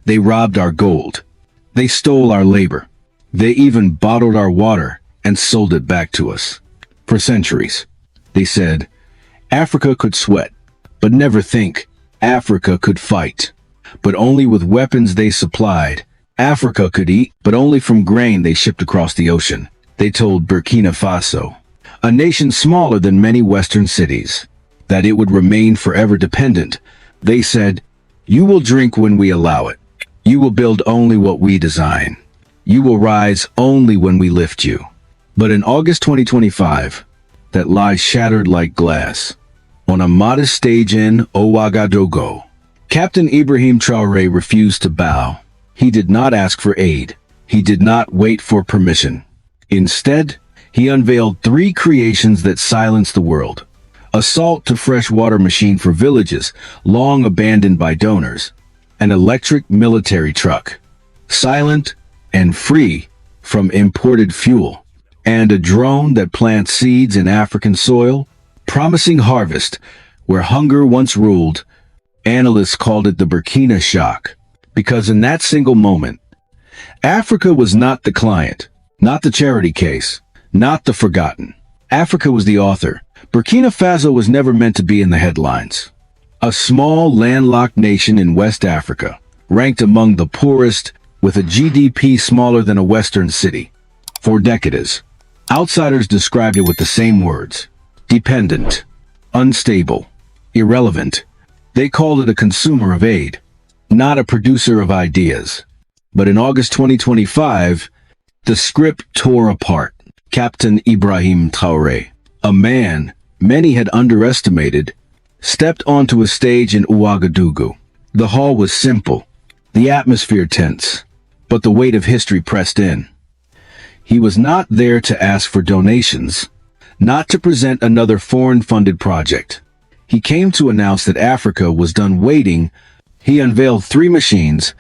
They robbed our gold. They stole our labor. They even bottled our water and sold it back to us. For centuries, they said, Africa could sweat, but never think Africa could fight. But only with weapons they supplied. Africa could eat, but only from grain they shipped across the ocean. They told Burkina Faso, a nation smaller than many Western cities, that it would remain forever dependent. They said, you will drink when we allow it. You will build only what we design. You will rise only when we lift you. But in August 2025, that lie shattered like glass. On a modest stage in Ouagadougou, Captain Ibrahim Traore refused to bow. He did not ask for aid. He did not wait for permission. Instead, he unveiled three creations that silenced the world. A salt-to-freshwater machine for villages, long abandoned by donors. An electric military truck, silent and free from imported fuel. And a drone that plants seeds in African soil, promising harvest where hunger once ruled. Analysts called it the Burkina shock, because in that single moment, Africa was not the client, not the charity case, not the forgotten. Africa was the author. Burkina Faso was never meant to be in the headlines. A small, landlocked nation in West Africa, ranked among the poorest, with a GDP smaller than a Western city. For decades, outsiders described it with the same words: dependent, unstable, irrelevant. They called it a consumer of aid, not a producer of ideas. But in August 2025, the script tore apart. Captain Ibrahim Traore, a man many had underestimated, stepped onto a stage in Ouagadougou. The hall was simple, the atmosphere tense, but the weight of history pressed in. He was not there to ask for donations, not to present another foreign-funded project. He came to announce that Africa was done waiting. He unveiled three machines.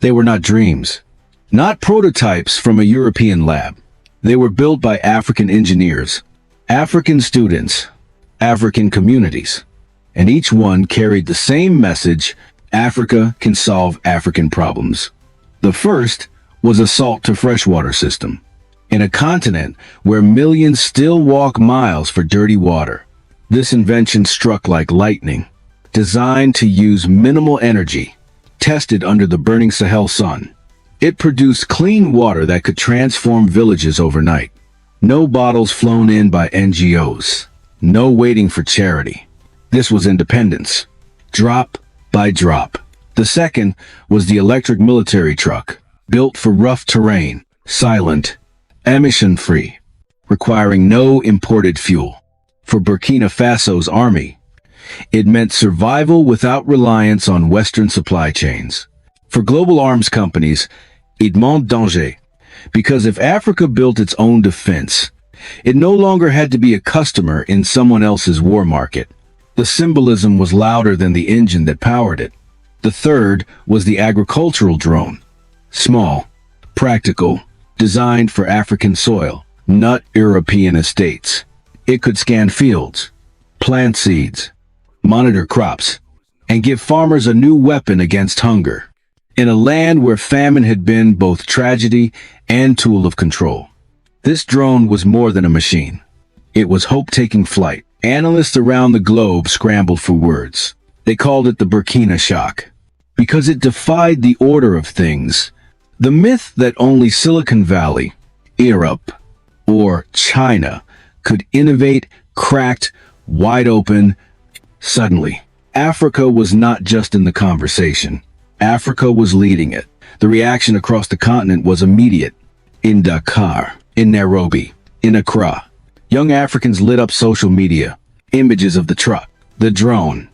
They were not dreams, not prototypes from a European lab. They were built by African engineers, African students, African communities. And each one carried the same message: Africa can solve African problems. The first was a salt-to-freshwater system. In a continent where millions still walk miles for dirty water, this invention struck like lightning. Designed to use minimal energy, tested under the burning Sahel sun, it produced clean water that could transform villages overnight. No bottles flown in by NGOs. No waiting for charity. This was independence, drop by drop. The second was the electric military truck, built for rough terrain, silent, emission-free, requiring no imported fuel. For Burkina Faso's army, it meant survival without reliance on Western supply chains. For global arms companies, it meant danger, because if Africa built its own defense, it no longer had to be a customer in someone else's war market. The symbolism was louder than the engine that powered it. The third was the agricultural drone. Small, practical, designed for African soil, not European estates. It could scan fields, plant seeds, monitor crops, and give farmers a new weapon against hunger. In a land where famine had been both tragedy and tool of control, this drone was more than a machine. It was hope taking flight. Analysts around the globe scrambled for words. They called it the Burkina shock, because it defied the order of things. The myth that only Silicon Valley, Europe, or China could innovate cracked wide open. Suddenly, Africa was not just in the conversation. Africa was leading it. The reaction across the continent was immediate. In Dakar, in Nairobi, in Accra, young Africans lit up social media. Images of the truck, the drone,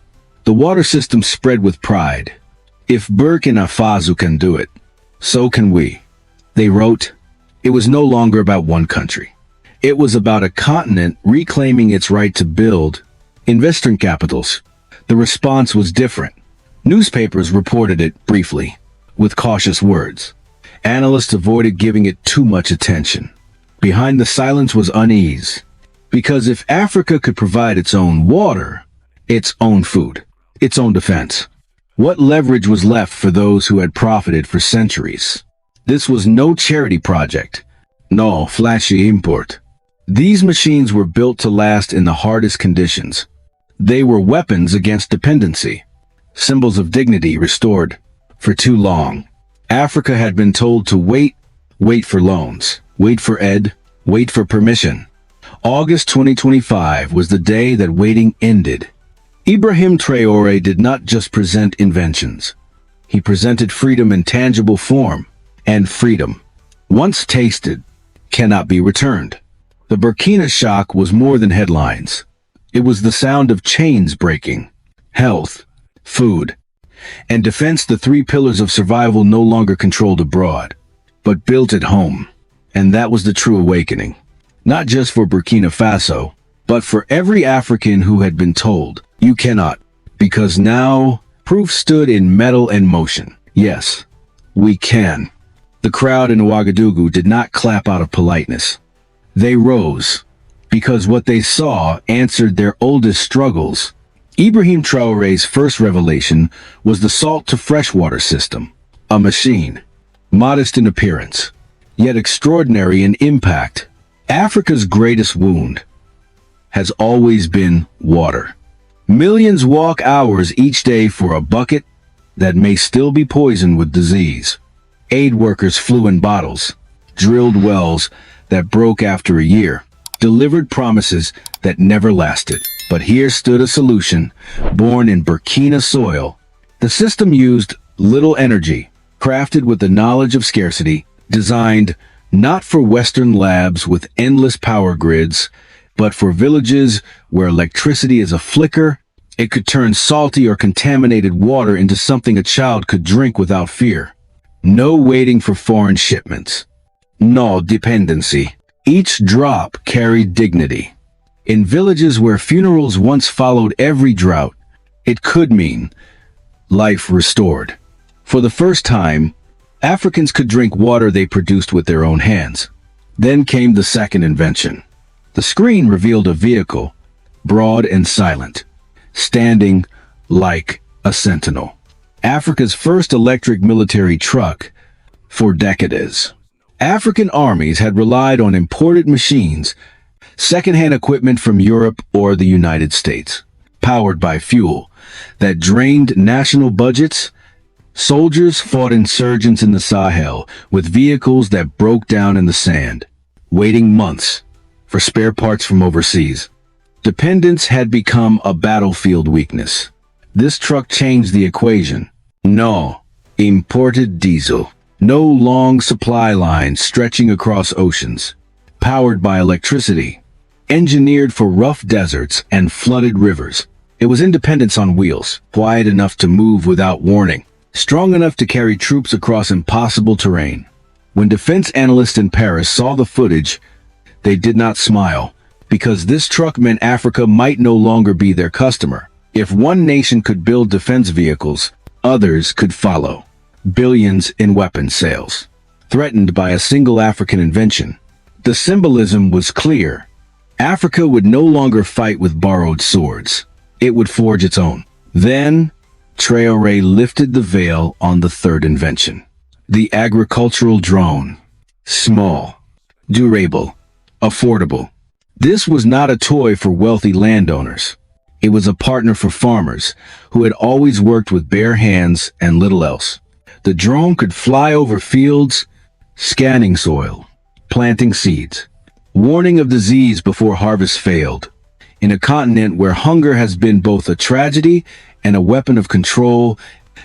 the water system spread with pride. If Burkina Faso can do it, so can we. They wrote. It was no longer about one country. It was about a continent reclaiming its right to build. In Western capitals, the response was different. Newspapers reported it briefly, with cautious words. Analysts avoided giving it too much attention. Behind the silence was unease. Because if Africa could provide its own water, its own food, its own defense, What leverage was left for those who had profited for centuries? This was no charity project. No flashy import. These machines were built to last in the hardest conditions. They were weapons against dependency. Symbols of dignity restored. For too long, Africa had been told to wait for loans, wait for aid, wait for permission. August 2025 was the day that waiting ended. Ibrahim Traore did not just present inventions. He presented freedom in tangible form, and freedom, once tasted, cannot be returned. The Burkina shock was more than headlines. It was the sound of chains breaking. Health, food, and defense, the three pillars of survival, no longer controlled abroad, but built at home. And that was the true awakening. Not just for Burkina Faso, but for every African who had been told, you cannot, because now proof stood in metal and motion. Yes, we can. The crowd in Ouagadougou did not clap out of politeness. They rose, because what they saw answered their oldest struggles. Ibrahim Traore's first revelation was the salt-to-freshwater system, a machine, modest in appearance, yet extraordinary in impact. Africa's greatest wound has always been water. Millions walk hours each day for a bucket that may still be poisoned with disease. Aid workers flew in bottles, drilled wells that broke after a year, delivered promises that never lasted. But here stood a solution, born in Burkina soil. The system used little energy, crafted with the knowledge of scarcity, designed not for Western labs with endless power grids, but for villages where electricity is a flicker. It could turn salty or contaminated water into something a child could drink without fear. No waiting for foreign shipments. No dependency. Each drop carried dignity. In villages where funerals once followed every drought, it could mean life restored. For the first time, Africans could drink water they produced with their own hands. Then came the second invention. The screen revealed a vehicle, broad and silent, standing like a sentinel. Africa's first electric military truck for decades. African armies had relied on imported machines, second-hand equipment from Europe or the United States, powered by fuel that drained national budgets. Soldiers fought insurgents in the Sahel with vehicles that broke down in the sand, waiting months for spare parts from overseas. Dependence had become a battlefield weakness. This truck changed the equation. No imported diesel. No long supply lines stretching across oceans. Powered by electricity. Engineered for rough deserts and flooded rivers. It was independence on wheels, quiet enough to move without warning, strong enough to carry troops across impossible terrain. When defense analysts in Paris saw the footage, they did not smile, because this truck meant Africa might no longer be their customer. If one nation could build defense vehicles, others could follow. Billions in weapons sales, threatened by a single African invention. The symbolism was clear. Africa would no longer fight with borrowed swords. It would forge its own. Then, Traore lifted the veil on the third invention. The agricultural drone. Small, durable, affordable. This was not a toy for wealthy landowners. It was a partner for farmers who had always worked with bare hands and little else. The drone could fly over fields, scanning soil, planting seeds, warning of disease before harvest failed. In a continent where hunger has been both a tragedy and a weapon of control,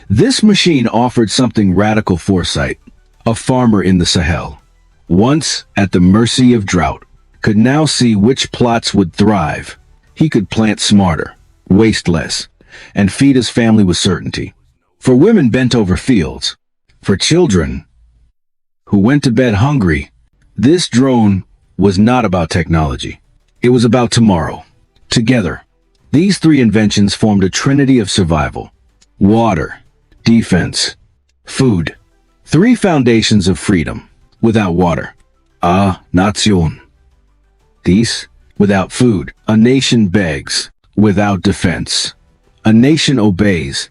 this machine offered something radical foresight. A farmer in the Sahel, once at the mercy of drought, could now see which plots would thrive. He could plant smarter, waste less, and feed his family with certainty. For women bent over fields, for children who went to bed hungry, this drone was not about technology. It was about tomorrow. Together, these three inventions formed a trinity of survival. Water, defense, food. Three foundations of freedom. Without water, a nation. These, without food, a nation begs. Without defense, a nation obeys.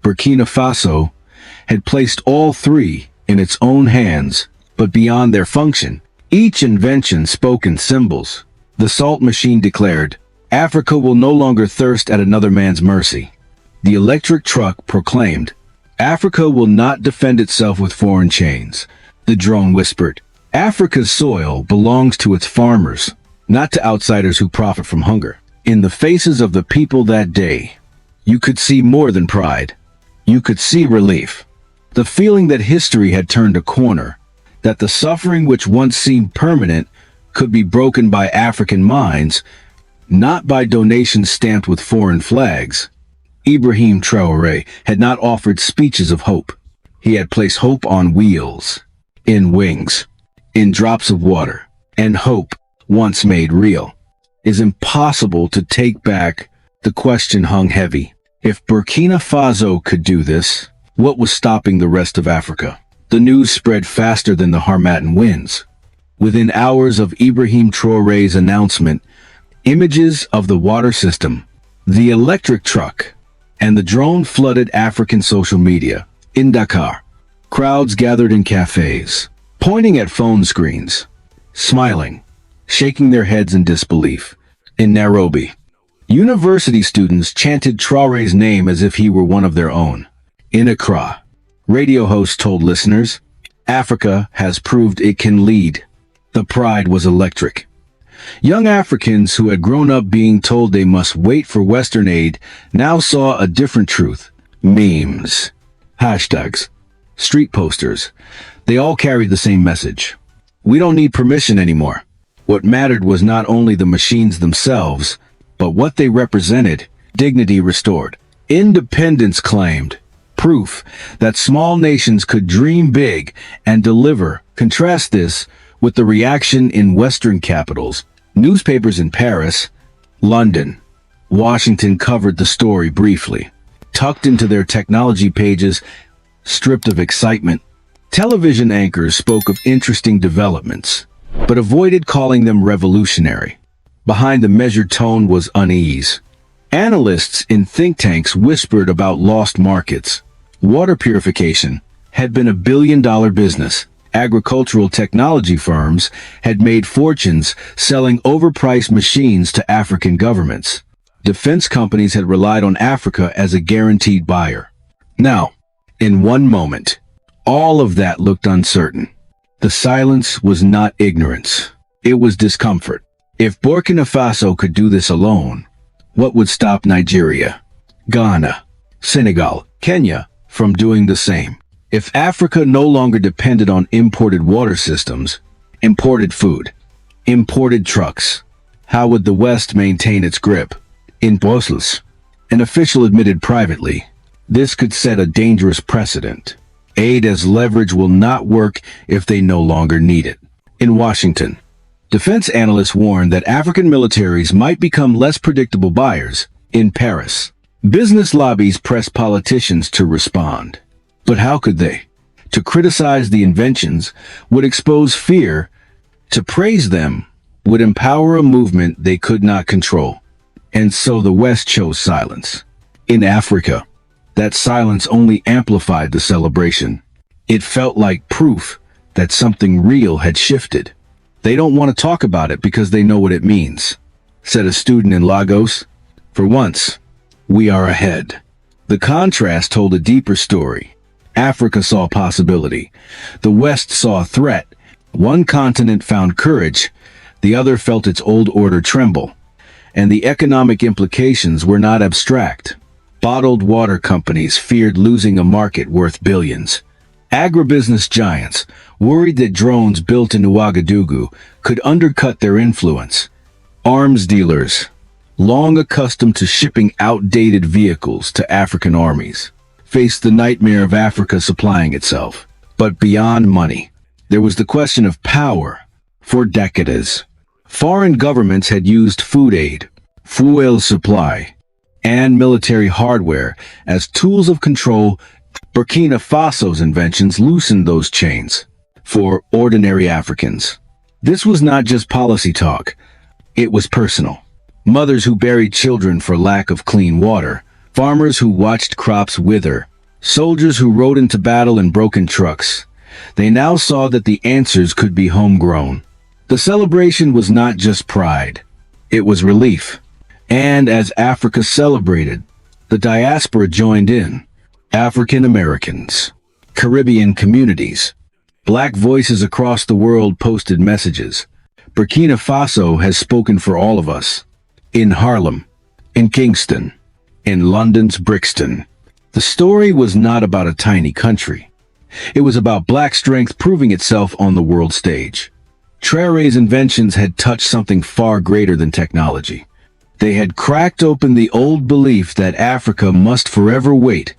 Burkina Faso had placed all three in its own hands, but beyond their function. Each invention spoke in symbols. The salt machine declared, "Africa will no longer thirst at another man's mercy." The electric truck proclaimed, "Africa will not defend itself with foreign chains." The drone whispered, "Africa's soil belongs to its farmers, not to outsiders who profit from hunger." In the faces of the people that day, you could see more than pride. You could see relief. The feeling that history had turned a corner, that the suffering which once seemed permanent could be broken by African minds, not by donations stamped with foreign flags. Ibrahim Traore had not offered speeches of hope. He had placed hope on wheels, in wings, in drops of water, and hope, once made real, is impossible to take back. The question hung heavy. If Burkina Faso could do this, what was stopping the rest of Africa? The news spread faster than the Harmattan winds. Within hours of Ibrahim Traore's announcement, images of the water system, the electric truck, and the drone flooded African social media. In Dakar, crowds gathered in cafes, pointing at phone screens, smiling, shaking their heads in disbelief. In Nairobi, university students chanted Traore's name as if he were one of their own. In Accra, radio hosts told listeners, "Africa has proved it can lead." The pride was electric. Young Africans who had grown up being told they must wait for Western aid now saw a different truth. Memes, hashtags, street posters, they all carried the same message. We don't need permission anymore. What mattered was not only the machines themselves, but what they represented. Dignity restored. Independence claimed. Proof that small nations could dream big and deliver. Contrast this with the reaction in Western capitals. Newspapers in Paris, London, Washington covered the story briefly, tucked into their technology pages, stripped of excitement. Television anchors spoke of interesting developments, but avoided calling them revolutionary. Behind the measured tone was unease. Analysts in think tanks whispered about lost markets. Water purification had been a billion-dollar business. Agricultural technology firms had made fortunes selling overpriced machines to African governments. Defense companies had relied on Africa as a guaranteed buyer. Now, in one moment, all of that looked uncertain. The silence was not ignorance. It was discomfort. If Burkina Faso could do this alone, what would stop Nigeria, Ghana, Senegal, Kenya from doing the same? If Africa no longer depended on imported water systems, imported food, imported trucks, how would the West maintain its grip? In Brussels, an official admitted privately, this could set a dangerous precedent. Aid as leverage will not work if they no longer need it. In Washington, defense analysts warned that African militaries might become less predictable buyers. In Paris, business lobbies pressed politicians to respond. But how could they? To criticize the inventions would expose fear. To praise them would empower a movement they could not control. And so the West chose silence. In Africa, that silence only amplified the celebration. It felt like proof that something real had shifted. "They don't want to talk about it because they know what it means," said a student in Lagos. "For once, we are ahead." The contrast told a deeper story. Africa saw possibility. The West saw a threat. One continent found courage. The other felt its old order tremble. And the economic implications were not abstract. Bottled water companies feared losing a market worth billions. Agribusiness giants worried that drones built in Ouagadougou could undercut their influence. Arms dealers, long accustomed to shipping outdated vehicles to African armies, faced the nightmare of Africa supplying itself. But beyond money, there was the question of power. For decades, foreign governments had used food aid, fuel supply, and military hardware as tools of control. Burkina Faso's inventions loosened those chains. For ordinary Africans, this was not just policy talk, it was personal. Mothers who buried children for lack of clean water, farmers who watched crops wither, soldiers who rode into battle in broken trucks. They now saw that the answers could be homegrown. The celebration was not just pride. It was relief. And as Africa celebrated, the diaspora joined in. African Americans, Caribbean communities, Black voices across the world posted messages. Burkina Faso has spoken for all of us. In Harlem, in Kingston, in London's Brixton. The story was not about a tiny country. It was about Black strength proving itself on the world stage. Traore's inventions had touched something far greater than technology. They had cracked open the old belief that Africa must forever wait.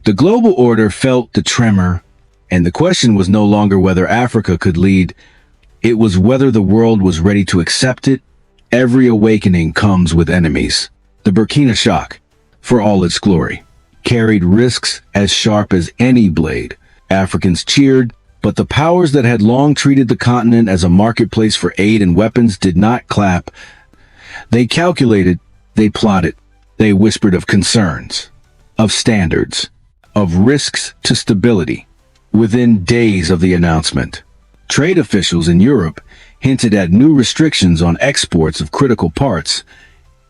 The global order felt the tremor, and the question was no longer whether Africa could lead. It was whether the world was ready to accept it. Every awakening comes with enemies. The Burkina shock, for all its glory, carried risks as sharp as any blade. Africans cheered, but the powers that had long treated the continent as a marketplace for aid and weapons did not clap. They calculated, they plotted, they whispered of concerns, of standards, of risks to stability. Within days of the announcement, trade officials in Europe hinted at new restrictions on exports of critical parts.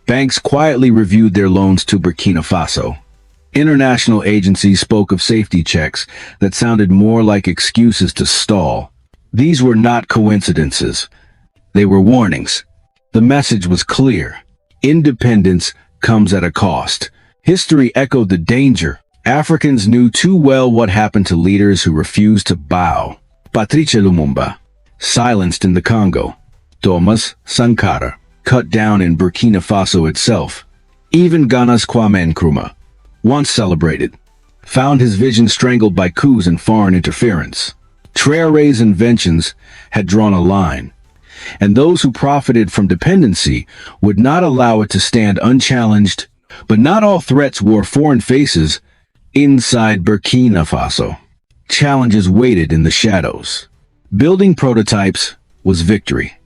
Banks quietly reviewed their loans to Burkina Faso. International agencies spoke of safety checks that sounded more like excuses to stall. These were not coincidences. They were warnings. The message was clear. Independence comes at a cost. History echoed the danger. Africans knew too well what happened to leaders who refused to bow. Patrice Lumumba, silenced in the Congo. Thomas Sankara, cut down in Burkina Faso itself. Even Ghana's Kwame Nkrumah, once celebrated, found his vision strangled by coups and foreign interference. Traore's inventions had drawn a line, and those who profited from dependency would not allow it to stand unchallenged. But not all threats wore foreign faces. Inside Burkina Faso, challenges waited in the shadows. Building prototypes was victory.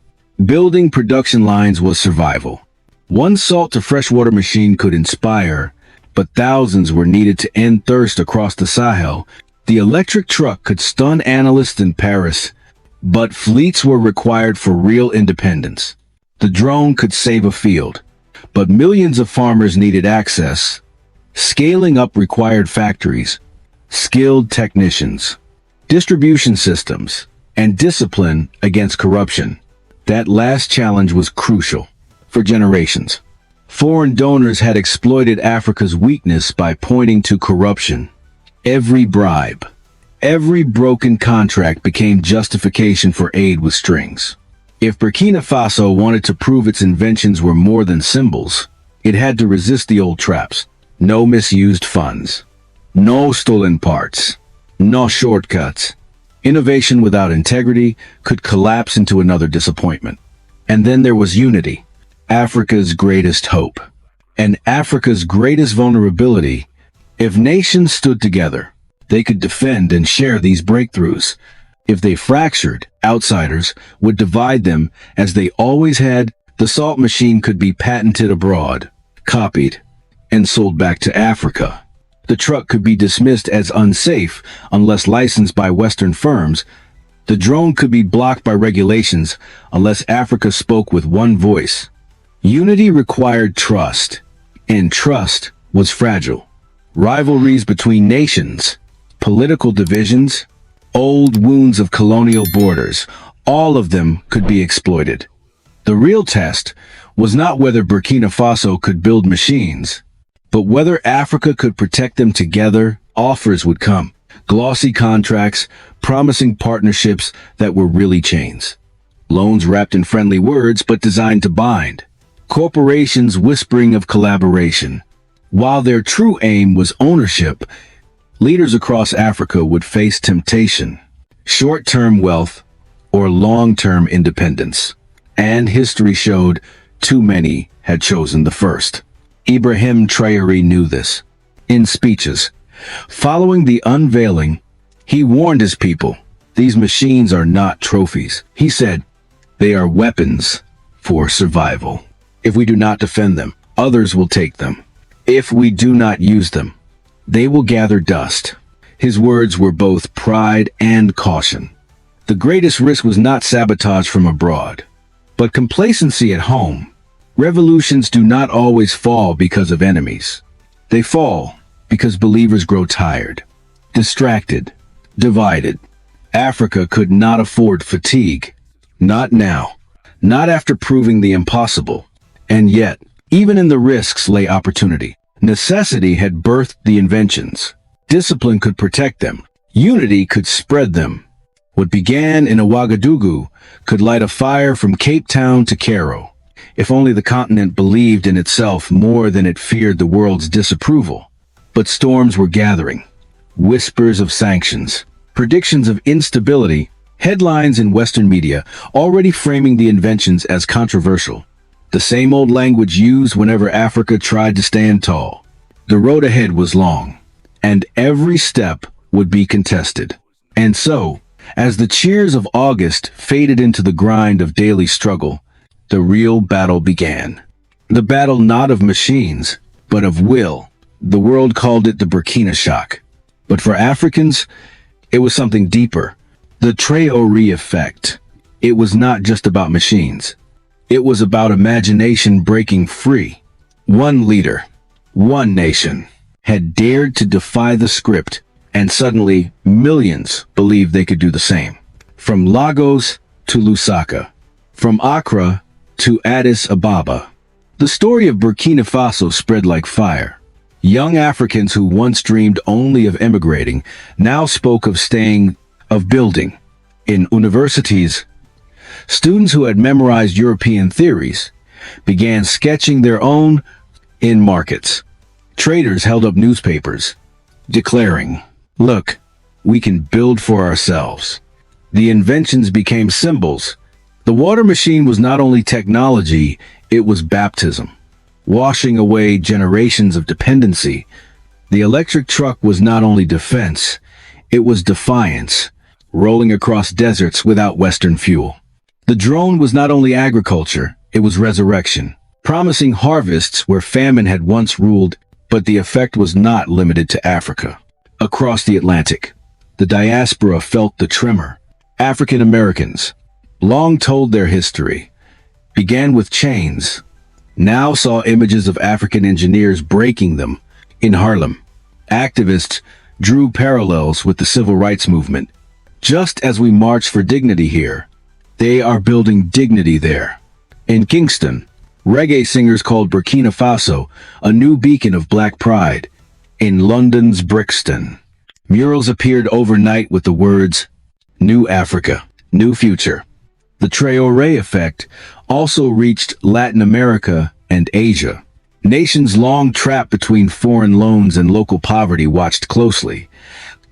Building production lines was survival. One salt-to-freshwater machine could inspire, but thousands were needed to end thirst across the Sahel. The electric truck could stun analysts in Paris, but fleets were required for real independence. The drone could save a field, but millions of farmers needed access. Scaling up required factories, skilled technicians, distribution systems, and discipline against corruption. That last challenge was crucial. For generations, foreign donors had exploited Africa's weakness by pointing to corruption. Every bribe, every broken contract became justification for aid with strings. If Burkina Faso wanted to prove its inventions were more than symbols, it had to resist the old traps. No misused funds, no stolen parts, no shortcuts. Innovation without integrity could collapse into another disappointment. And then there was unity, Africa's greatest hope, and Africa's greatest vulnerability. If nations stood together, they could defend and share these breakthroughs. If they fractured, outsiders would divide them as they always had. The salt machine could be patented abroad, copied, and sold back to Africa. The truck could be dismissed as unsafe unless licensed by Western firms. The drone could be blocked by regulations unless Africa spoke with one voice. Unity required trust, and trust was fragile. Rivalries between nations, political divisions, old wounds of colonial borders, all of them could be exploited. The real test was not whether Burkina Faso could build machines, but whether Africa could protect them together. Offers would come. Glossy contracts, promising partnerships that were really chains. Loans wrapped in friendly words but designed to bind. Corporations whispering of collaboration. While their true aim was ownership, leaders across Africa would face temptation. Short-term wealth or long-term independence. And history showed too many had chosen the first. Ibrahim Traore knew this. In speeches, following the unveiling, he warned his people, "These machines are not trophies." He said, "They are weapons for survival. If we do not defend them, others will take them. If we do not use them, they will gather dust. His words were both pride and caution. The greatest risk was not sabotage from abroad, but complacency at home. Revolutions do not always fall because of enemies. They fall because believers grow tired, distracted, divided. Africa could not afford fatigue. Not now. Not after proving the impossible. And yet, even in the risks lay opportunity. Necessity had birthed the inventions. Discipline could protect them. Unity could spread them. What began in Ouagadougou could light a fire from Cape Town to Cairo. If only the continent believed in itself more than it feared the world's disapproval. But storms were gathering. Whispers of sanctions. Predictions of instability. Headlines in Western media already framing the inventions as controversial. The same old language used whenever Africa tried to stand tall. The road ahead was long, and every step would be contested. And so, as the cheers of August faded into the grind of daily struggle, the real battle began. The battle not of machines, but of will. The world called it the Burkina Shock. But for Africans, it was something deeper. The Traore Effect. It was not just about machines. It was about imagination breaking free. One leader, one nation, had dared to defy the script, and suddenly millions believed they could do the same. From Lagos to Lusaka, from Accra to Addis Ababa, the story of Burkina Faso spread like fire. Young Africans who once dreamed only of emigrating now spoke of staying, of building. In universities, students who had memorized European theories began sketching their own in markets. Traders held up newspapers, declaring, "Look, we can build for ourselves." The inventions became symbols. The water machine was not only technology, it was baptism, washing away generations of dependency. The electric truck was not only defense, it was defiance, rolling across deserts without Western fuel. The drone was not only agriculture, it was resurrection, promising harvests where famine had once ruled. But the effect was not limited to Africa. Across the Atlantic, the diaspora felt the tremor. African Americans, long told their history, began with chains, now saw images of African engineers breaking them. In Harlem, activists drew parallels with the civil rights movement. Just as we march for dignity here, they are building dignity there. In Kingston, reggae singers called Burkina Faso a new beacon of black pride. In London's Brixton, murals appeared overnight with the words, "New Africa, New Future." The Traore Effect also reached Latin America and Asia. Nations long trapped between foreign loans and local poverty watched closely.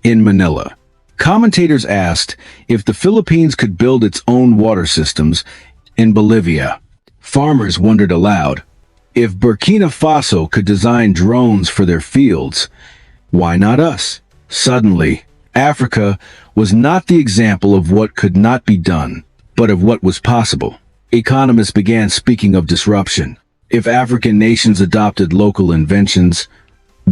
In Manila, commentators asked if the Philippines could build its own water systems. In Bolivia, farmers wondered aloud, if Burkina Faso could design drones for their fields, why not us? Suddenly, Africa was not the example of what could not be done, but of what was possible. Economists began speaking of disruption. If African nations adopted local inventions,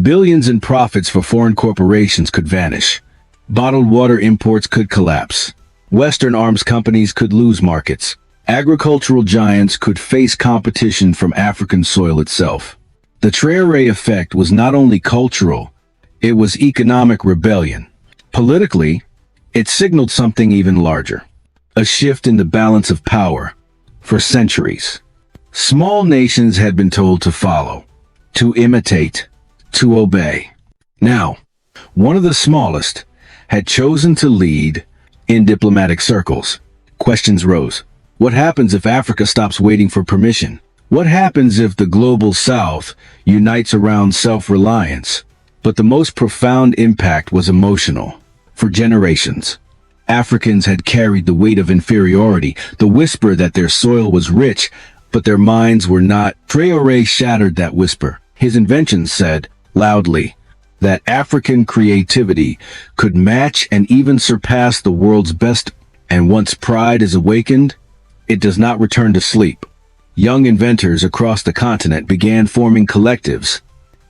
billions in profits for foreign corporations could vanish. Bottled water imports could collapse. Western arms companies could lose markets. Agricultural giants could face competition from African soil itself. The Traore Effect was not only cultural, it was economic rebellion. Politically, it signaled something even larger. A shift in the balance of power. For centuries, small nations had been told to follow, to imitate, to obey. Now, one of the smallest had chosen to lead. In diplomatic circles, questions rose. What happens if Africa stops waiting for permission? What happens if the global South unites around self-reliance? But the most profound impact was emotional. For generations, Africans had carried the weight of inferiority, the whisper that their soil was rich, but their minds were not. Traore shattered that whisper. His inventions said, loudly, that African creativity could match and even surpass the world's best. And once pride is awakened, it does not return to sleep. Young inventors across the continent began forming collectives.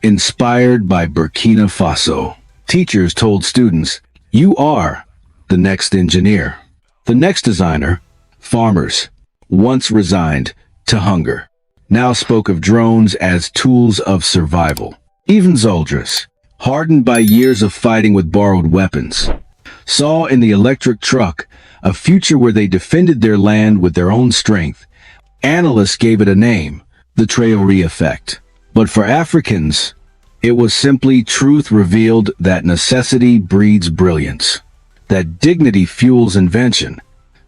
Inspired by Burkina Faso, teachers told students, "You are the next engineer, the next designer." Farmers, once resigned to hunger, now spoke of drones as tools of survival. Even soldiers, hardened by years of fighting with borrowed weapons, saw in the electric truck a future where they defended their land with their own strength. Analysts gave it a name, the Traore Effect. But for Africans, it was simply truth revealed that necessity breeds brilliance, that dignity fuels invention,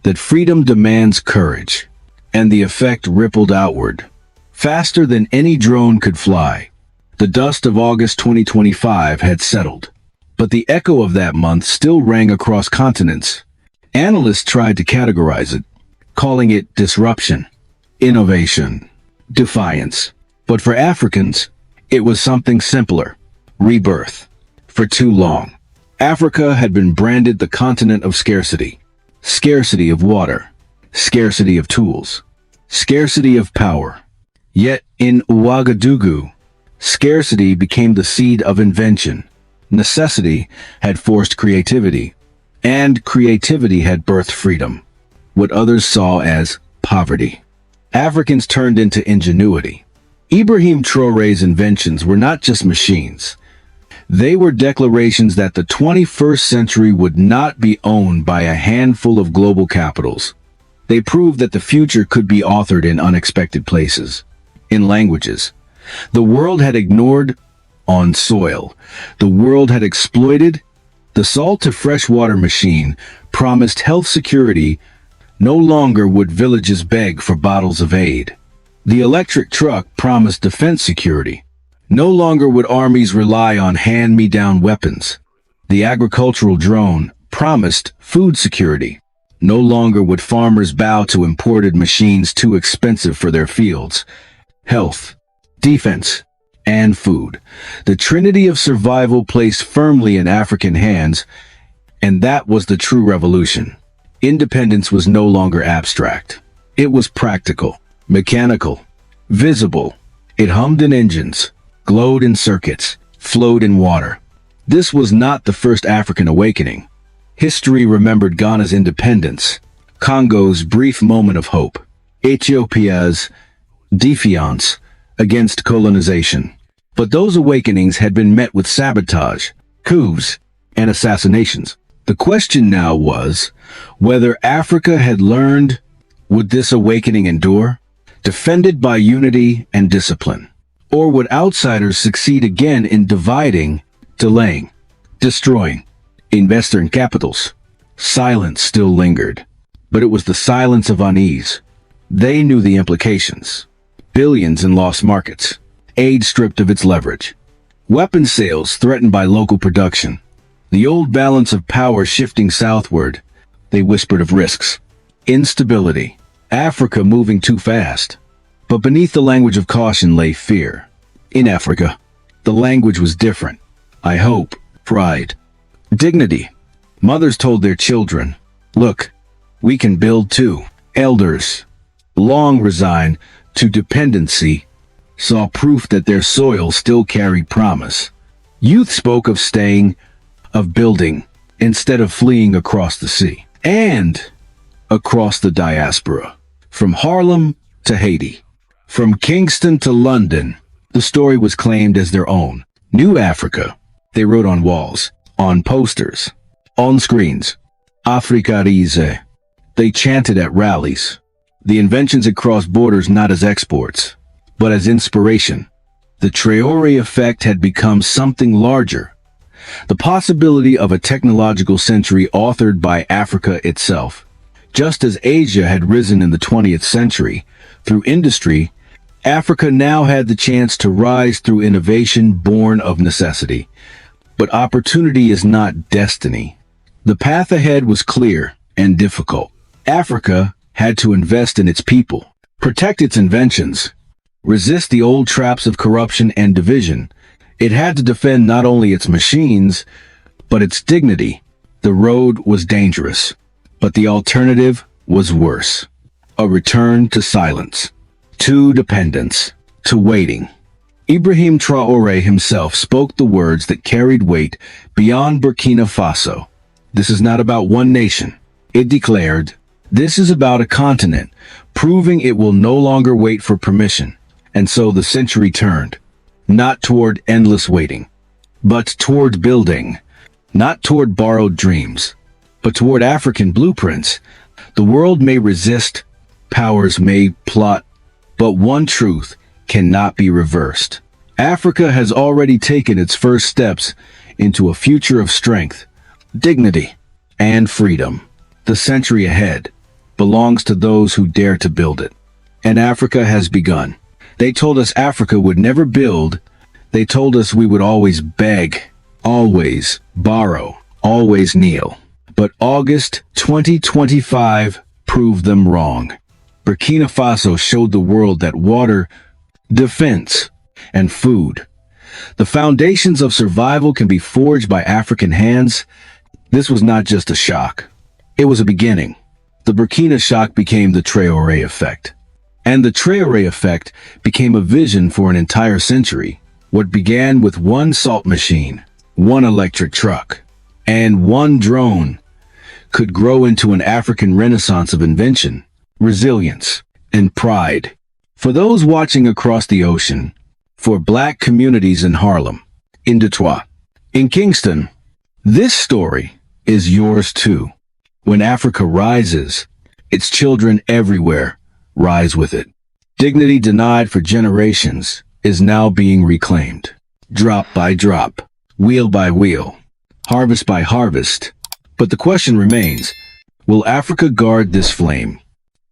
that freedom demands courage. And the effect rippled outward, faster than any drone could fly. The dust of August 2025 had settled, but the echo of that month still rang across continents. Analysts tried to categorize it, calling it disruption, innovation, defiance. But for Africans, it was something simpler: rebirth. For too long, Africa had been branded the continent of scarcity. Scarcity of water, scarcity of tools, scarcity of power. Yet in Ouagadougou, scarcity became the seed of invention. Necessity had forced creativity, and creativity had birthed freedom, what others saw as poverty. Africans turned into ingenuity. Ibrahim Traore's inventions were not just machines. They were declarations that the 21st century would not be owned by a handful of global capitals. They proved that the future could be authored in unexpected places, in languages the world had ignored, on soil the world had exploited. The salt-to-freshwater machine promised health security. No longer would villages beg for bottles of aid. The electric truck promised defense security. No longer would armies rely on hand-me-down weapons. The agricultural drone promised food security. No longer would farmers bow to imported machines too expensive for their fields. Health, defense, and food, the trinity of survival placed firmly in African hands, and that was the true revolution. Independence was no longer abstract. It was practical, mechanical, visible. It hummed in engines, glowed in circuits, flowed in water. This was not the first African awakening. History remembered Ghana's independence, Congo's brief moment of hope, Ethiopia's defiance against colonization. But those awakenings had been met with sabotage, coups, and assassinations. The question now was whether Africa had learned. Would this awakening endure, defended by unity and discipline? Or would outsiders succeed again in dividing, delaying, destroying? In Western capitals, silence still lingered, but it was the silence of unease. They knew the implications. Billions in lost markets, aid stripped of its leverage, weapons sales threatened by local production, the old balance of power shifting southward. They whispered of risks, instability, Africa moving too fast. But beneath the language of caution lay fear. In Africa, the language was different. I hope, pride, dignity. Mothers told their children, "Look, we can build too." Elders, long resigned to dependency, saw proof that their soil still carried promise. Youth spoke of staying, of building, instead of fleeing across the sea. And across the diaspora, from Harlem to Haiti, from Kingston to London, the story was claimed as their own. New Africa, they wrote on walls, on posters, on screens. Africa Rize. They chanted at rallies. The inventions had crossed borders not as exports, but as inspiration. The Traore Effect had become something larger. The possibility of a technological century authored by Africa itself. Just as Asia had risen in the 20th century through industry, Africa now had the chance to rise through innovation born of necessity. But opportunity is not destiny. The path ahead was clear and difficult. Africa had to invest in its people, protect its inventions, resist the old traps of corruption and division. It had to defend not only its machines, but its dignity. The road was dangerous, but the alternative was worse. A return to silence, to dependence, to waiting. Ibrahim Traore himself spoke the words that carried weight beyond Burkina Faso. This is not about one nation. It declared, this is about a continent, proving it will no longer wait for permission. And so the century turned, not toward endless waiting, but toward building, not toward borrowed dreams, but toward African blueprints. The world may resist, powers may plot, but one truth cannot be reversed. Africa has already taken its first steps into a future of strength, dignity, and freedom. The century ahead belongs to those who dare to build it. And Africa has begun. They told us Africa would never build. They told us we would always beg, always borrow, always kneel. But August 2025 proved them wrong. Burkina Faso showed the world that water, defense, and food, the foundations of survival, can be forged by African hands. This was not just a shock. It was a beginning. The Burkina shock became the Traore Effect. And the Traore Effect became a vision for an entire century. What began with one salt machine, one electric truck, and one drone could grow into an African renaissance of invention, resilience, and pride. For those watching across the ocean, for Black communities in Harlem, in Detroit, in Kingston, this story is yours too. When Africa rises, its children everywhere rise with it. Dignity denied for generations is now being reclaimed. Drop by drop, wheel by wheel, harvest by harvest. But the question remains, will Africa guard this flame?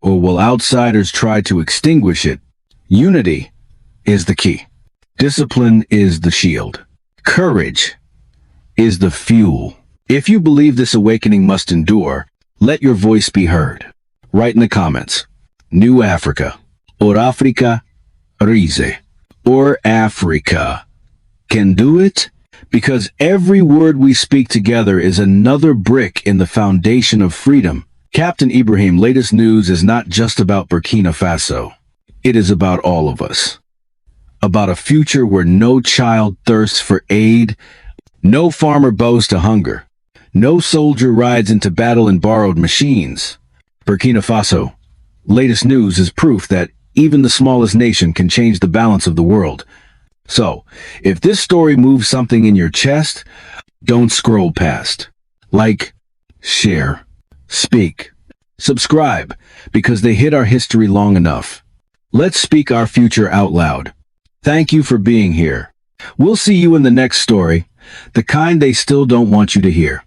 Or will outsiders try to extinguish it? Unity is the key. Discipline is the shield. Courage is the fuel. If you believe this awakening must endure, let your voice be heard. Write in the comments, New Africa, or Africa Rise, or Africa can do it, because every word we speak together is another brick in the foundation of freedom. Captain Ibrahim, latest news is not just about Burkina Faso. It is about all of us. About a future where no child thirsts for aid, no farmer bows to hunger, no soldier rides into battle in borrowed machines. Burkina Faso, latest news is proof that even the smallest nation can change the balance of the world. So, if this story moves something in your chest, don't scroll past. Like, share, speak, subscribe, because they hid our history long enough. Let's speak our future out loud. Thank you for being here. We'll see you in the next story, the kind they still don't want you to hear.